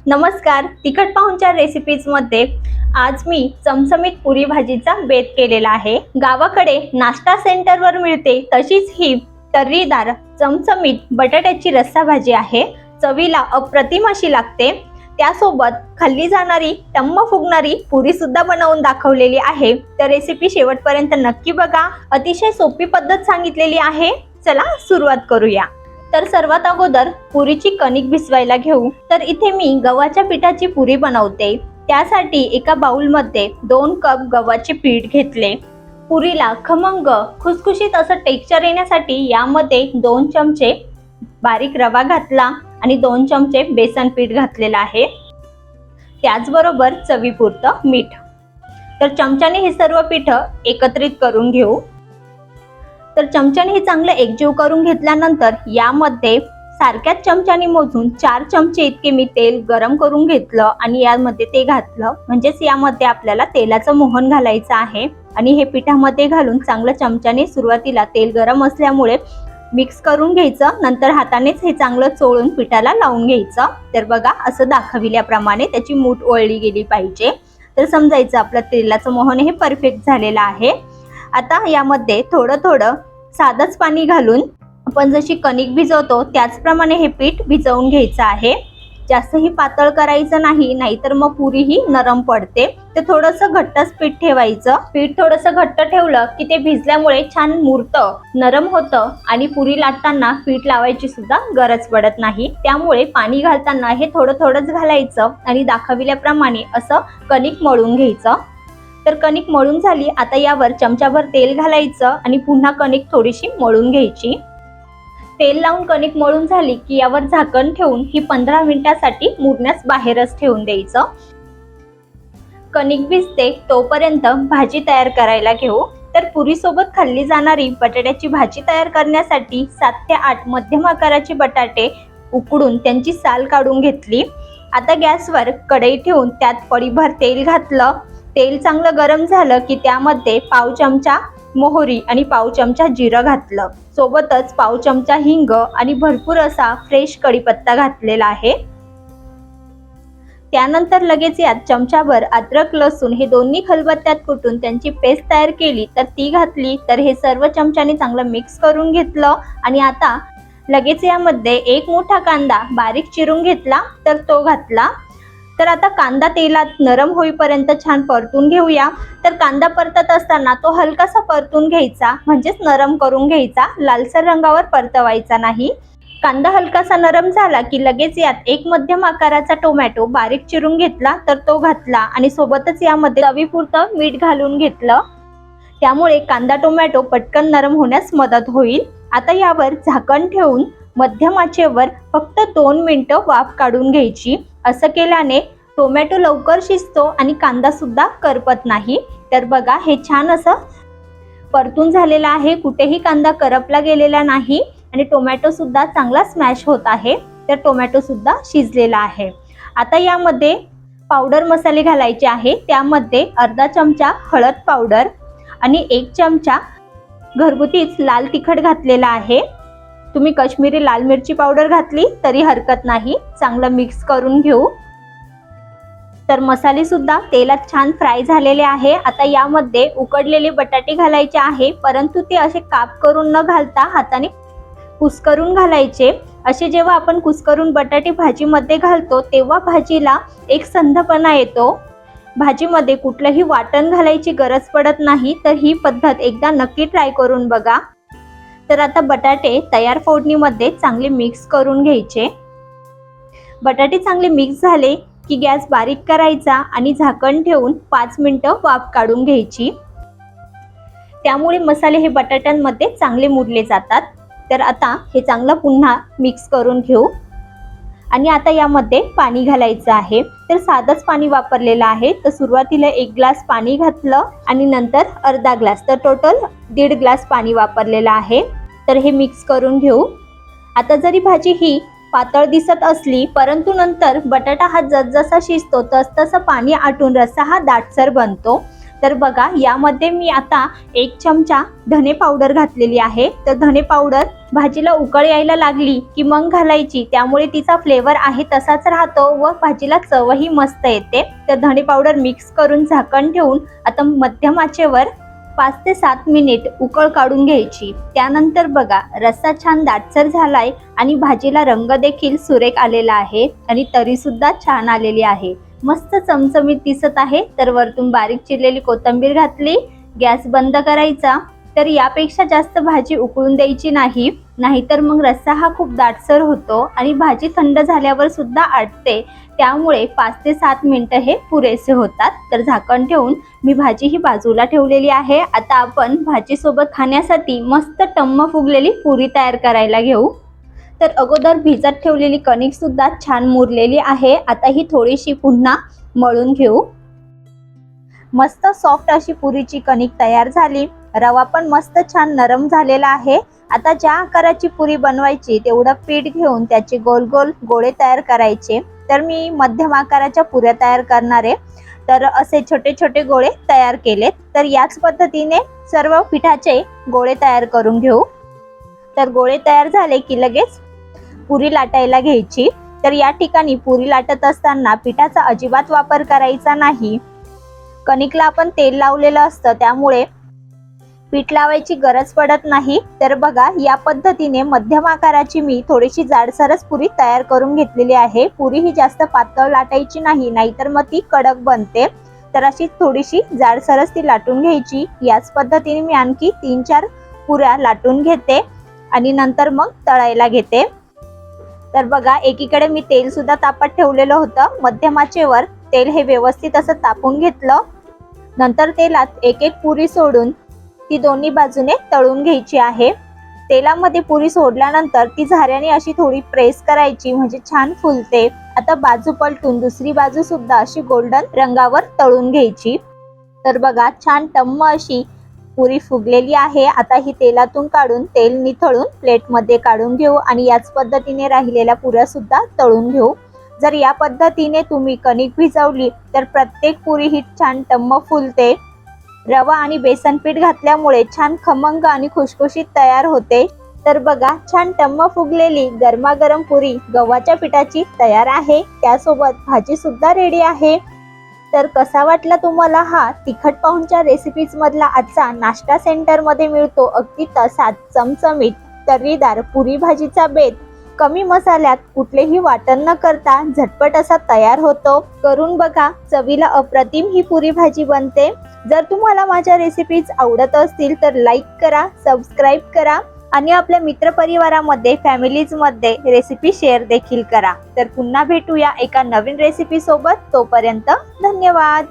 नमस्कार, तिखट पाहुणचार रेसिपीजमध्ये आज मी चमचमीत पुरी भाजीचा बेत केलेला आहे। गावाकडे नाश्ता सेंटरवर मिळते तशीच ही तर्रीदार चमचमीत बटाट्याची रस्सा भाजी आहे। चवीला अप्रतिम अशी लागते। त्यासोबत खाल्ली जाणारी टम्म फुगणारी पुरी सुद्धा बनवून दाखवलेली आहे। तर रेसिपी शेवटपर्यंत नक्की बघा। अतिशय सोपी पद्धत सांगितलेली आहे। चला सुरुवात करूया। तर सर्वात अगोदर पुरीची कणिक भिजवायला घेऊ। तर इथे मी गव्हाच्या पिठाची पुरी बनवते। त्यासाठी एका बाउल मध्ये 2 कप गव्हाचे पीठ घेतले। पुरीला खमंग खुसखुशीत असं टेक्स्चर येण्यासाठी यामध्ये 2 चमचे बारीक रवा घातला आणि 2 चमचे बेसन पीठ घातलेलं आहे। त्याचबरोबर चवीपुरतं मीठ। तर चमच्याने हे सर्व पीठ एकत्रित करून घेऊ। तर चमच्याने हे चांगलं एकजीव करून घेतल्यानंतर यामध्ये सारख्याच चमच्याने मोजून 4 चमचे इतके मी तेल गरम करून घेतलं आणि यामध्ये ते घातलं। म्हणजेच यामध्ये आपल्याला तेलाचं मोहन घालायचं आहे आणि हे पिठामध्ये घालून चांगलं चमच्याने सुरुवातीला तेल गरम असल्यामुळे मिक्स करून घ्यायचं। नंतर हातानेच हे चांगलं चोळून पिठाला लावून घ्यायचं। तर बघा असं दाखविल्याप्रमाणे त्याची मूठ ओळली गेली पाहिजे। तर समजायचं आपलं तेलाचं मोहन हे परफेक्ट झालेलं आहे। आता यामध्ये थोडं थोडं साधंच पाणी घालून आपण जशी कणिक भिजवतो त्याचप्रमाणे हे पीठ भिजवून घ्यायचं आहे। जास्तही पातळ करायचं नाही, नाहीतर मग पुरी ही नरम पडते। तर थोडंसं घट्टच पीठ ठेवायचं। पीठ थोडंसं घट्ट ठेवलं की ते भिजल्यामुळे छान मुरतं, नरम होतं आणि पुरी लाटताना पीठ लावायची सुद्धा गरज पडत नाही। त्यामुळे पाणी घालताना हे थोडं थोडंच घालायचं आणि दाखविल्याप्रमाणे असं कणिक मळून घ्यायचं। तर कणिक मळून झाली। आता यावर चमचाभर तेल घालायचं आणि पुन्हा कणिक थोडीशी मळून घ्यायची। तेल लावून कणिक मळून झाली की यावर झाकण ठेवून ही 15 मिनिटांसाठी मुरण्यास बाहेरच ठेवून द्यायचं। कणिक भिजते तोपर्यंत भाजी तयार करायला घेऊ। तर पुरी सोबत खाल्ली जाणारी बटाट्याची भाजी तयार करण्यासाठी 7 ते 8 मध्यम आकाराचे बटाटे उकडून त्यांची साल काढून घेतली। आता गॅसवर कढई ठेवून त्यात पळीभर तेल घातलं। तेल चांगलं गरम झालं की त्यामध्ये पाव चमचा मोहरी आणि पाव चमचा जिरं घातलं। सोबतच पाव चमचा हिंग आणि भरपूर असा फ्रेश कढीपत्ता घातलेला आहे। त्यानंतर लगेच यात चमचाभर अद्रक लसूण हे दोन्ही खलबत्त्यात कुटून त्यांची पेस्ट तयार केली तर ती घातली। तर हे सर्व चमच्याने चांगलं मिक्स करून घेतलं आणि आता लगेच यामध्ये 1 मोठा कांदा बारीक चिरून घेतला तर तो घातला। तर आता कांदा तेलात नरम होईपर्यंत छान परतून घेऊया। तर कांदा परतत असताना तो हलकासा परतून घ्यायचा, म्हणजेच नरम करून घ्यायचा, लालसर रंगावर परतवायचा नाही। कांदा हलकासा नरम झाला की लगेच यात 1 मध्यम आकाराचा टोमॅटो बारीक चिरून घेतला तर तो घातला आणि सोबतच यामध्ये चवीपुरतं मीठ घालून घेतलं। त्यामुळे कांदा टोमॅटो पटकन नरम होण्यास मदत होईल। आता यावर झाकण ठेवून मध्यम आचेवर फक्त 2 मिनिटं वाफ काढून घ्यायची। असं केल्याने टोमॅटो लवकर शिजतो आणि कांदा सुद्धा करपत नाही। तर बघा हे छान असं परतून झालेलं आहे। कुठेही कांदा करपला गेलेला नाही आणि टोमॅटो सुद्धा चांगला स्मॅश होत आहे। तर टोमॅटो सुद्धा शिजलेला आहे। आता यामध्ये पावडर मसाले घालायचे आहे। त्यामध्ये अर्धा चमचा हळद पावडर आणि 1 चमचा घरगुतीच लाल तिखट घातलेला आहे। तुम्ही काश्मीरी लाल मिरची पावडर घातली तरी हरकत नाही। चांगलं मिक्स करून घेऊ। तर मसाले सुद्धा तेलात छान फ्राय झालेले आहे। आता यामध्ये उकडलेले बटाटे घालायचे आहे, परंतु ते असे काप करून न घालता हाताने कुस्करून घालायचे। असे जेव्हा आपण कुस्करून बटाटे भाजीमध्ये घालतो तेव्हा भाजीला एक संधपणा येतो। भाजीमध्ये कुठलंही वाटण घालायची गरज पडत नाही। तर ही पद्धत एकदा नक्की ट्राय करून बघा। तर आता बटाटे तयार फोडणीमध्ये चांगले मिक्स करून घ्यायचे। बटाटे चांगले मिक्स झाले की गॅस बारीक करायचा आणि झाकण ठेवून 5 मिनिटं वाफ काढून घ्यायची। त्यामुळे मसाले हे बटाट्यांमध्ये चांगले मुरले जातात। तर आता हे चांगलं पुन्हा मिक्स करून घेऊ आणि आता यामध्ये पाणी घालायचं आहे। तर साधंच पाणी वापरलेलं आहे। तर सुरुवातीला 1 ग्लास पाणी घातलं आणि नंतर अर्धा ग्लास, तर टोटल 1.5 ग्लास पाणी वापरलेलं आहे। तर हे मिक्स करून घेऊ। आता जरी भाजी ही पातळ दिसत असली परंतु नंतर बटाटा हा जसजसा शिजतो तसतसं पाणी आटून रस्सा हा दाटसर बनतो। तर बघा यामध्ये मी आता 1 चमचा धने पावडर घातलेली आहे। तर धने पावडर भाजीला उकळ यायला लागली की मग घालायची, त्यामुळे तिचा फ्लेवर आहे तसाच राहतो व भाजीला चवही मस्त येते। तर धने पावडर मिक्स करून झाकण ठेवून आता मध्यम आचेवर 5 ते 7 मिनिट उकळ काढून घ्यायची। त्यानंतर बघा रस्सा छान दाटसर झालाय आणि भाजीला रंग देखील सुरेख आलेला आहे आणि तरी सुद्धा छान आलेली आहे, मस्त चमचमीत दिसत आहे। तर वरतून बारीक चिरलेली कोथिंबीर घातली, गॅस बंद करायचा। तर यापेक्षा जास्त भाजी उकळून द्यायची नाही, नाहीतर मग रस्सा हा खूप दाटसर होतो आणि भाजी थंड झाल्यावर सुद्धा आटते, त्यामुळे 5 ते 7 मिनिटं हे पुरेसे होतात। तर झाकण ठेवून मी भाजी ही बाजूला ठेवलेली आहे। आता आपण भाजी सोबत खाण्यासाठी मस्त टम्म फुगलेली पुरी तयार करायला घेऊ। तर अगोदर भिजत ठेवलेली कणिक सुद्धा छान मुरलेली आहे। आता ही थोडीशी पुन्हा मळून घेऊ। मस्त सॉफ्ट अशी पुरीची कणिक तयार झाली, रवा पण मस्त छान नरम झालेला आहे। आता ज्या आकाराची पुरी बनवायची तेवढं पीठ घेऊन त्याचे गोल गोल गोळे तयार करायचे। तर मी मध्यम आकाराच्या पुऱ्या तयार करणार आहे, तर असे छोटे छोटे गोळे तयार केलेत। तर याच पद्धतीने सर्व पिठाचे गोळे तयार करून घेऊ। तर गोळे तयार झाले की लगेच पुरी लाटायला घ्यायची। तर या ठिकाणी पुरी लाटत असताना पिठाचा अजिबात वापर करायचा नाही, कणिकला आपण तेल लावलेलं असतं त्यामुळे पीठ लावायची गरज पडत नाही। तर बघा या पद्धतीने मध्यम आकाराची मी थोडीशी जाडसरच पुरी तयार करून घेतलेली आहे। पुरी ही जास्त पातळ लाटायची नाही, नाहीतर मग ती कडक बनते। तर अशी थोडीशी जाडसरच ती लाटून घ्यायची। याच पद्धतीने मी आणखी 3-4 पुऱ्या लाटून घेते आणि नंतर मग तळायला घेते। तर बघा एकीकडे मी तेल सुद्धा तापत ठेवलेलं होतं, मध्यम आचेवर तेल हे व्यवस्थित असं तापून घेतलं। नंतर तेलात एक एक पुरी सोडून ती दोन्ही बाजूने तळून घ्यायची आहे। तेलामध्ये पुरी सोडल्यानंतर ती झाऱ्याने अशी थोडी प्रेस करायची, म्हणजे छान फुलते। आता बाजू पलटून दुसरी बाजू सुद्धा अशी गोल्डन रंगावर तळून घ्यायची। तर बघा छान टम्म अशी पुरी फुगलेली आहे। आता ही तेलातून काढून तेल निथळून प्लेटमध्ये काढून घेऊ आणि याच पद्धतीने राहिलेल्या पुऱ्या सुद्धा तळून घेऊ। जर या पद्धतीने तुम्ही कणिक भिजवली तर प्रत्येक पुरी ही छान टम्म फुलते। रवा आणि बेसन पीठ घातल्यामुळे छान खमंग आणि खुशखुशीत तयार होते। तर बघा छान टम्म फुगलेली गरमागरम पुरी गव्हाच्या पिठाची तयार आहे, त्यासोबत भाजी सुद्धा रेडी आहे। तर कसा वाटला तुम्हाला हा तिखट पाहुणचार रेसिपीज मधला आजचा नाश्ता सेंटर मध्ये मिळतो अगदी तसाच चमचमीत तर्रीदार पुरी भाजीचा बेत कमी मसाल्यात कुठलेही वाटण न करता झटपट असा तयार होतो। करून बघा, चवीला अप्रतिम ही पुरी भाजी बनते। जर तुम्हाला माझ्या रेसिपीज आवडत असतील तर लाईक करा, सबस्क्राईब करा आणि आपल्या मित्रपरिवारामध्ये फॅमिलीज मध्ये रेसिपी शेअर देखील करा। तर पुन्हा भेटूया एका नवीन रेसिपी सोबत, तोपर्यंत धन्यवाद।